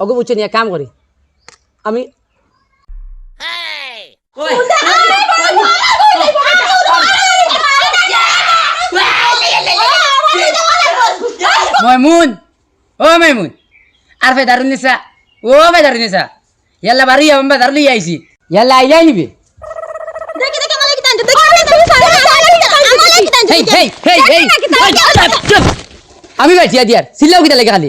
ওকে বুঝছো নিয়ে কাম করি আমি ময়মুন ও ময়মুন আর ফেদারুন নিসা ও ফেদারুন নিসা ইয়াল্লা বাড়ি আমরা ফেদারুন লিয়ে আইছি ইয়াল্লা আইলাই নিবে আমি বাটিয়া দিয়ার সিল্লাও কিটা লেগে খালি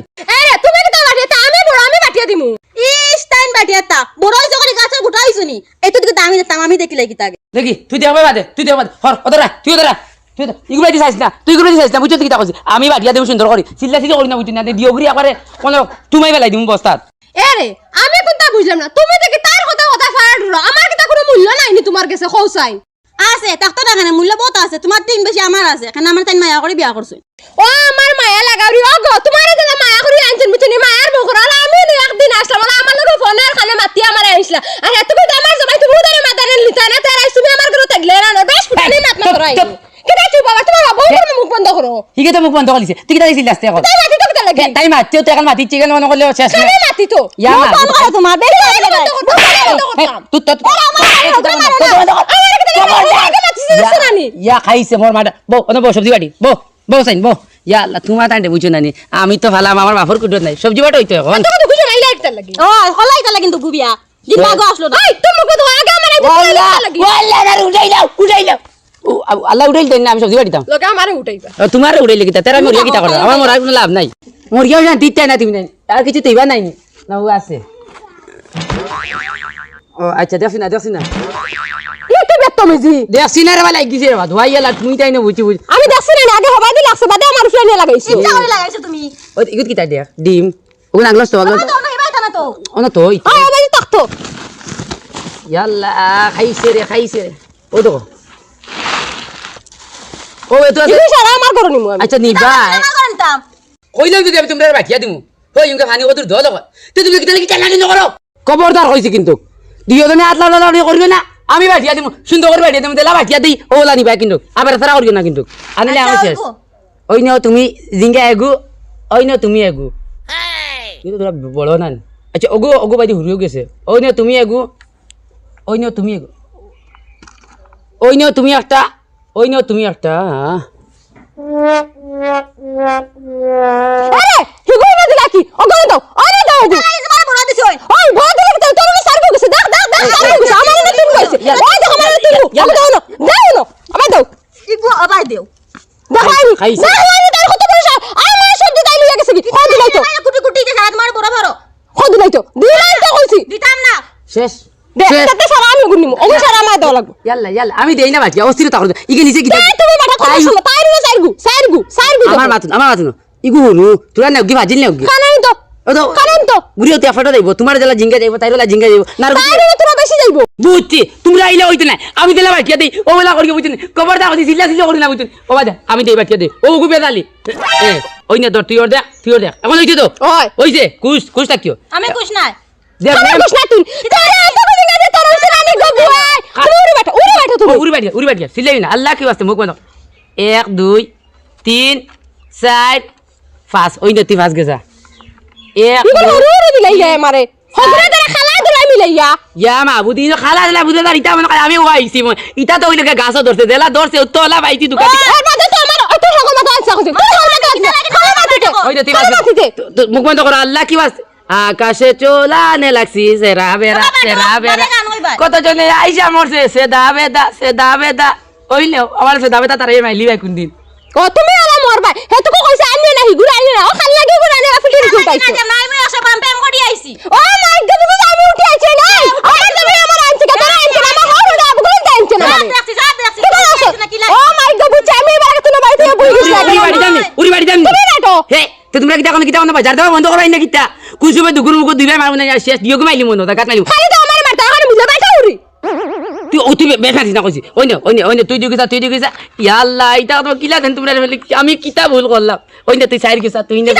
তুমি কি বাটিয়া আমি বড় আমি বাটিয়া দিমু ইস টাইম বাটিয়া তা বড় জগরি গাছে গুটাইছনি এই তো দিকে দামি দিতাম আমি দেখিলাই কি তাকে দেখি তুই দেখবে বাদে হর ওদরা তুই ইগুলো দিস না তুই ইগুলো দিস না বুঝছো কি তা কইছি আমি বাটিয়া দেব সুন্দর করি সিল্লা সিল্লা করি না বুঝছি না দিওগরি একবারে কোন তুমি বেলাই দিমু বস্তাত এরে আমি কোনটা বুঝলাম না তুমি দেখি তার কথা ফাড় আমার কি তা কোনো মূল্য নাই নি তোমার কাছে খৌসাই আছে তাকতো টাকা মূল্য বহুত আছে তোমার তিন বেশি আমার আছে কেন আমার তাই মায়া করে বিয়া করছ ও আমার মায়া লাগারি ও গো তোমার দিলা মায়া করে আনছেন বুঝনি মায়ার মুখ করা আমি একদিন আসলাম আমার লোক ফোনের খানে মাতি আমার আইছলা আর এত কই আমার জমাই তুমি উদারে মাতারে লিতা না তার আইছ তুমি আমার ঘরে থাকলে না বেশ ফুটানি মাত না করাই কেন তুই বাবা তোমার বউ মুখ বন্ধ করো হিগে তো মুখ বন্ধ করিছে তুই কিটা দিছিস লাস্টে এখন তাই মাতি তো কিটা লাগে তাই মাতি তো এখন মাতি চিকেন মনে করলে শেষ না মাতি তো ইয়া তোমার বেশ তুই তো ইয়া খাইছে মোর মাটা বউ ওনা বউ সবজি বাটি বউ সাইন বউ ইয়া আল্লাহ তোমার তান্ডে বুঝো নানি আমি তো ভালাম আমার বাপর কুটত নাই সবজি বাটা হইতো এখন তো বুঝো নাই লাইটটা লাগি ও হলাইটা লাগি কিন্তু গুবিয়া দিমাগ আসলো না এই তুমি কত আগে আমার ওয়াল্লাহ না উঠাই দাও ও আল্লাহ উঠাইল দেন না আমি সবজি বাটিতাম লোকে আমারে উঠাইবা তোমারে উঠাইলে কিতা তেরা মরিয়া কিতা করো আমার মরার কোনো লাভ নাই মরিয়াও না দিতে না তুমি নাই আর কিছু তৈবা নাই না ও আছে ও আচ্ছা দেখছি না এত বেতমিজি দেখছি না রে ভাই লাগিছে রে ধোয়াই এলা তুমি তাই না বুঝি আমি দেখছি না আগে হবাই দি লাগছে বাদে আমার ফ্রেন্ড লাগাইছি ইচ্ছা করে লাগাইছো তুমি ও ইগুত কিতা দেখ ডিম ওগুন আগলস তো আগলস তো না হেবাই না তো ও না তো আয় আমি তাকতো ইয়াল্লা খাইছে রে ও দেখো ও এতো তুমি সারা আমার ঘর নিমু আমি আচ্ছা নিবা আমার ঘর নিতাম কইলাম যদি আমি তোমরা বাটিয়া দিমু কই ইনকা পানি কত ধো দেখো তুই তুমি কিতা লাগি চালা দিন করো খবরদার কইছি কিন্তু দুইজনে আটলা লাড়ি করবে না আমি বাটিয়া দিমু সুন্দর করে বাটিয়া দিমু দেলা বাটিয়া দেই ওলা নিবা কিন্তু আবার সারা করিও না কিন্তু আনিলে আমি শেষ ওই নাও তুমি জিঙ্গা এগু ওই নাও তুমি এগু তুই তো তোরা বড় না আচ্ছা ওগো বাইদি হুরিও গেছে ওই নাও তুমি এগু ওই নাও তুমি এগু ওই নাও তুমি একটা আরে হিগো না দিলা কি ওগো দাও আরে দাও গো এই তোমার বড় দিছ ওই বড় দিলা কি তোর কি সারগো গেছে দেখ সারগো গেছে আমার না তুমি কইছে ওই দেখো আমার তুমি দাও না আমার দাও ইগো আবার দেও দেখাই খাইছে না তার কত বড় আমার সবজি তাই লইয়া গেছে কি খো দিলাই তো কুটি যে সারা তোমার বড় বড় খো দিলাই তো কইছি দিতাম না শেষ দেখতে সারা আমি গুনিমু ওগো সারা আমার দাও লাগবে ইয়াল্লা আমি দেই না বাটিয়া অস্থিরতা করে ইগে নিচে কি তুমি বাটা কথা শুনো তাই রুনা সাইরগু আমার মাতুন ইগু হুনু তোরা না গি ভাজিল না গি খানাই তো ও তো কারণ তো গুড়িও তে ফটো দেব তোমার জেলা জিঙ্গা যাইবো তাইরলা জিঙ্গা যাইবো না তাইরে তোরা বেশি যাইবো বুঝছি তোমরা আইলে হইতো না আমি দিলা বাটিয়া দেই ও বলা করি বুঝছেন কবর দাও সিল্লা করি না বুঝছেন ও বাদা আমি দেই বাটিয়া দেই ও গু বেদালি এ ওই না তুই ওর দেখ এখন হইছে তো ওই যে কুছ থাকিও আমি কুছ না দেখ আমি কুছ না তুই তারে এত কই না তোর হইছে রানী গবু উড়ি বাটিয়া সিল্লাই না আল্লাহ কি ওয়াস্তে মুখ বন্ধ 1 2 3 4 5 ওই না তুই 5 গেছা এক রে দিলাইয়া আমারে হগরে দরে খালা দিলাই মিলাইয়া ইয়া মাবুদি খালা দিলা বুঝে দার ইটা মনে আমি ওয়াইছি ইটা তো ওইলে গাছ ধরছে দেলা ধরছে তোলা বাইতি দুকা আর বাদে তো আমার অত সকল মাথা আছে ওই না তুই মুখ বন্ধ কর আল্লাহ কি ওয়াস্তে আকাশে চোলানে লাগছি সেরা বেরা কত জনে আইসা মরছে সে দাবেদা ওইলে আমার সে দাবেদা তার এই মাইলি ভাই কোন দিন ও তুমি আলা মরবা হেতু কো কইছে আনি না হিগুরা আনি না ও খাল লাগি গুরা না ফিটিং করতাইছে না আমি আসা প্যাম করি আইছি ও মাই গড তুমি আমি উঠে আইছে না আমার তুমি আমার আনছে কা তোরা আনছে না আমার হলো না গুলো আনছে না দেখছি ও মাই গড বুঝছি আমি এবার তুমি বাড়িতে বই গেছি উড়ি বাড়ি যাম তুমি না তো হে তো তোমরা কিটা কোন কিটা বাজার দাও বন্ধ করাই না কিটা কুসুমে দুগুর মুখ দুইবার মারব না শেষ দিও মাইলি মন দা কাট মাইলি খালি তো আমার মারতা এখন বুঝা বাইটা উড়ি তুই বেখাতি না কইছি ওই না তুই দিগিসা ইয়া আল্লাহ এটা তো কিলা দেন তোমরা আমি কিতা ভুল করলাম ওই না তুই সাইর গেছা তুই না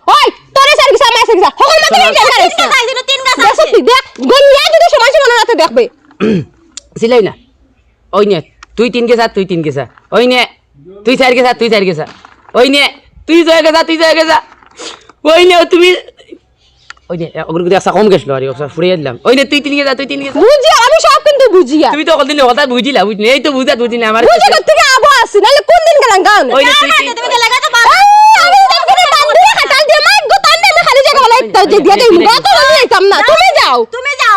ওই তোরে সাইর গেছা মাই সাইর গেছা হগল মত নিয়ে গেছা খাই দিন তিন গাছ আছে দেখ গনিয়া যদি সময় মনে রাতে দেখবে সিলাই না ওই না তুই তিন গেছা ওই না তুই সাইর গেছা ওই না তুই জয় গেছা ওই না তুমি ওই যে ওগুলো একটা কম গেছিল আর একটা ফুরিয়ে দিলাম ওই নে তুই তিনকে যা তুই তিনকে যা বুঝি আমি সব কিন্তু বুঝিয়া তুমি তো কতদিন কথা বুঝিলা বুঝনি এই তো বুঝা বুঝিনি আমার বুঝি থেকে আবো আসি নালে কোন দিন গেলাম গাও ওই নে তুই তুমি গেলা গাতা পার আমি তাকে টান দিয়ে খাটাল দিয়ে মাই গো টান দিয়ে খালি জায়গা বলাই তাই দিয়ে দেই গত আমি আইতাম না তুমি যাও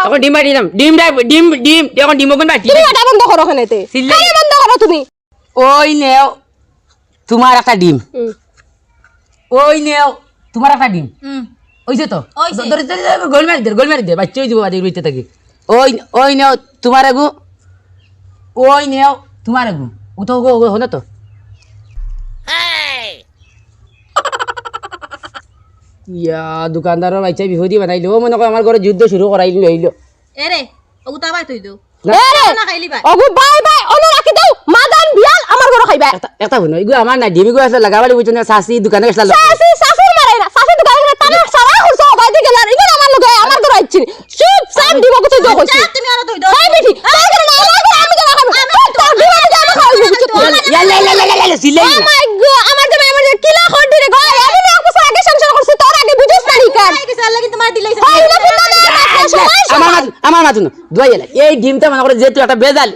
এখন ডিম বাটি দিলাম ডিম এখন ডিম কোন বাটি তুমি এটা বন্ধ করো ওখানেতে সিল্লাই। খালি বন্ধ করো তুমি ওই নেও তোমার একটা ডিম ওই নেও তোমার একটা ডিম ওইছে তো গোল মারি দে বাচ্চা হয়ে যাবো বাড়ি রইতে থাকি ওই ওই নেও তোমার আগু ওই নেও তোমার আগু ও তো হলো তো ইয়া দোকানদারের বাচ্চা বিহুদি বানাইলো ও মনে করো আমার ঘরে যুদ্ধ শুরু করাইলো হইলো এরে ওগু তাবাই তুই দো এরে না খাইলি ভাই ওগো বাই বাই ওনো রাখি দাও মাদান বিয়াল আমার ঘরে খাইবা একটা শুনো এগুলো আমার না ডিম এগুলো আসলে লাগাবাড়ি বুঝছো না শাসি দোকানে গেছিল সাসি সাসুর মারাই না সাসি দোকানে গেলে তানা সারা হরছ বাইতে গেল আর ইগো আমার লগে আমার ঘরে আইছিস চুপ সাম দিব কিছু দো কইছি যা তুমি আর তুই দো তাই বেটি তাই করে না আমার ঘরে আমি কেন খাবো তোর দিব আমি কেন খাবো ইয়ালা সিলাই ও মাই গড আমার জামাই আমার কিলা খড় দিলে গো আমি না বছর আগে সংসার করছি তোর আগে বুঝছ না রিকার খাই গেছে লাগি তোমার দিলাইছে হয় না পুনা না আমার মাথুন দুয়াই এলা এই ডিমটা মনে করে যেহেতু একটা বেজাল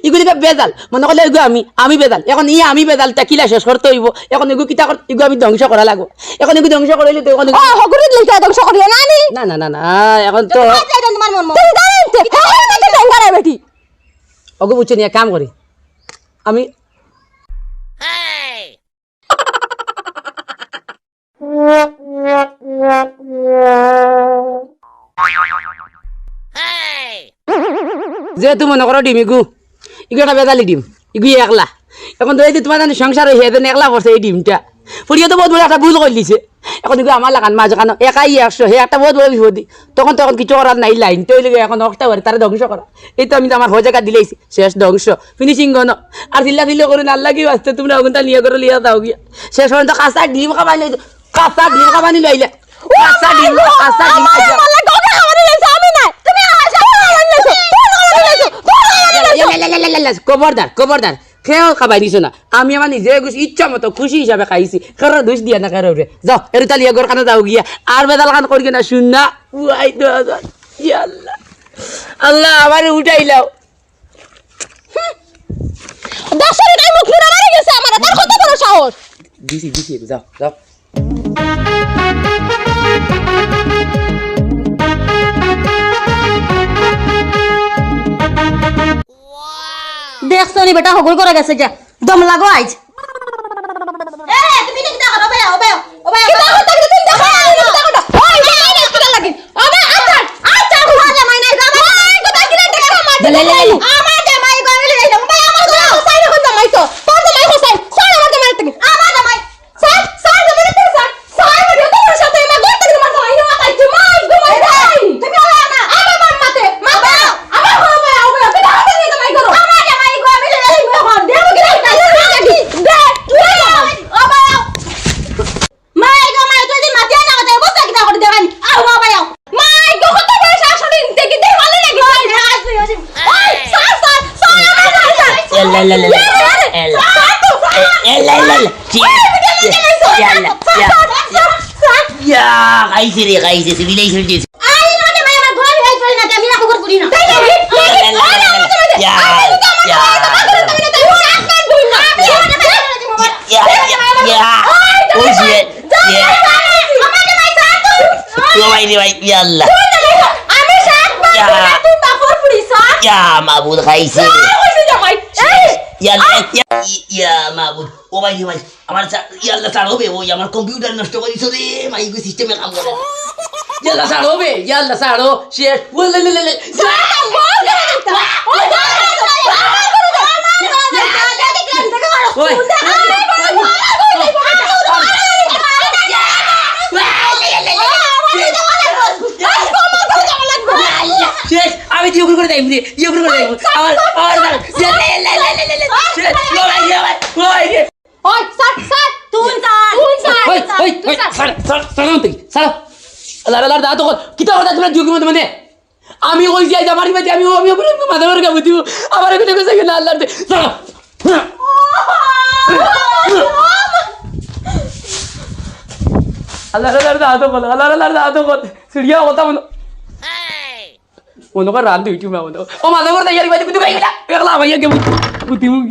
এগুলিকে বেজাল মনে করলে এগুলো আমি বেজাল এখন আমি বেজালটা কিলা শেষ করতে হইব এখন এগুলো কিতা এগুলো আমি ধ্বংস করা লাগবো এখন এগুলো ধ্বংস করলে তো এখন ও হগুরি লিখা ধ্বংস করিও না নি না না না না এখন তো চাই তোমার মন তুই জানিস তুই টেঙ্গারে বেটি ওগো বুঝছো নি এক কাম করি আমি যেহেতু মনে করো ডিম ইগু একটা বেজালি ডিম ইগু একলা এখন তো এই যে তোমার জানি সংসার হয়ে যেন একলা পড়ছে এই ডিমটা ফুরিয়ে তো বহুত বড় একটা ভুল করে দিছে এখন ইগু আমার লাগান মাঝে কেন একাই 100 হে একটা বহুত বড় বিপদ তখন কিছু করার নাই লাইন তো লেগে এখন নষ্ট করে তারা ধ্বংস করা এই তো আমি তো আমার হজাকা দিলেইছি শেষ ধ্বংস ফিনিশিং গন আর দিল্লা দিল্লা করে আল্লাহ কি বাঁচতে তুমি ওগুনটা নিয়ে করে লিয়া দাও গিয়া শেষ পর্যন্ত কাঁচা ডিম খাবানি লইলে কাঁচা ডিম আমার মালা গোকে খাওয়ানি লাইছ আমি নাই তুমি আমার সাথে খাওয়ানি লাইছ খবরদার খেয়েও খাবাই দিছো না আমি আমার নিজে ইচ্ছা মতো খুশি হিসাবে খাইছি কারো দোষ দিয়া না কারো যাও এর তালি এগোর কানে যাও গিয়া আর বেদাল খান করি না শুন না আল্লাহ আল্লাহ আমার উঠাইলাও দশরে গায় মুখ ফুরা মারি গেছে আমার তার কত বড় সাহস দিছি যাও দেখছ নি বেটা হগুল করে গেছে যা দম লাগো আইজ এ তুমি কি দেখো ওবে কিবা কথা কি তুই দেখা না ওই না কিবা লাগি আবে আচ্ছা ওয়া মাই নাই যাবা ওই কথা কি দেখা আমার জামাই গালি লাইলো ভাই আমার গলা হোসাই না কোন জামাই তো তোর জামাই হোসাই সার আমার জামাই থেকে আমার জামাই সার জামাই থেকে সার ভিডিও তোর সাথে মা গত থেকে মার জামাই না তাই জামাই ঘুমাই যাই তুমি আলা না আমার মাতে মা আমার হবে তুমি হাতে নিয়ে জামাই করো আমার জামাই গো আমি লাইলো হন দেব কি লাগি দে তুই ওবা মাই গো মাই তুই দিন মাতিয়া না কথা বসে কি করে দেখানি আও বাবা আও মাই গো কত বড় শাশুড়ি দেখি দে ভালো লাগি ওই খাইছে সিভিলাইজেশন দিছে আই না মাই আমার ঘর হই চলি না আমি না খবর করি না আমি শাক তুই বাপর পুরি শাক মাবুদ খাইছে ওই জামাই মাবুদ ও ভাই আমার ইয়াল্লা স্যার হবে ওই আমার কম্পিউটার নষ্ট করে দিছো রে মাইগো সিস্টেমে কাম করে ইয়াল্লা সাড়ো শেষ ওই শেষ আমি দিয়ে করে দেব আমার ওই শাক তুই আমি ওই যাই আমার আমি মাথা মার গাবো দিব আমার এখানে গেছে না আল্লাহ আল্লাহ আল্লাহ সিড়িয়া কথা মনে কর রান্ধ ইউটিউব না বন্ধ ও মাঝে করে তাইয়ারি বাজে কিন্তু গাইলা একলা ভাইয়া কে বুদ্ধি মুখ